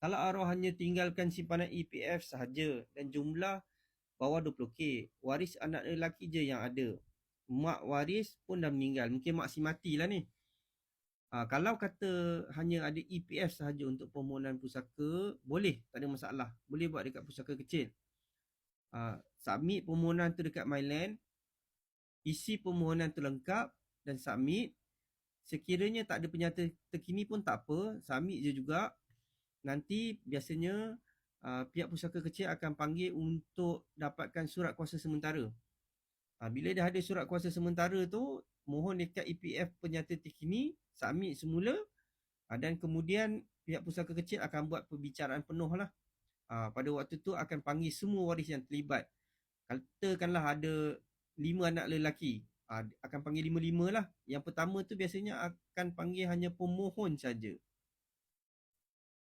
Kalau arwahnya tinggalkan simpanan EPF sahaja dan jumlah bawah 20k, waris anak lelaki je yang ada. Mak waris pun dah meninggal. Mungkin mak si mati lah ni. Kalau kata hanya ada EPF sahaja untuk permohonan pusaka, boleh, tak ada masalah. Boleh buat dekat pusaka kecil. Submit permohonan tu dekat Myland, isi permohonan tu lengkap dan submit. Sekiranya tak ada penyata terkini pun tak apa, submit je juga. Nanti biasanya pihak pusaka kecil akan panggil untuk dapatkan surat kuasa sementara. Bila dah ada surat kuasa sementara tu, mohon dekat EPF penyata terkini, submit semula, dan kemudian pihak pusaka kecil akan buat perbicaraan penuh lah. Pada waktu tu akan panggil semua waris yang terlibat. Katakanlah ada 5 anak lelaki, akan panggil 5-5 lah. Yang pertama tu biasanya akan panggil hanya pemohon saja.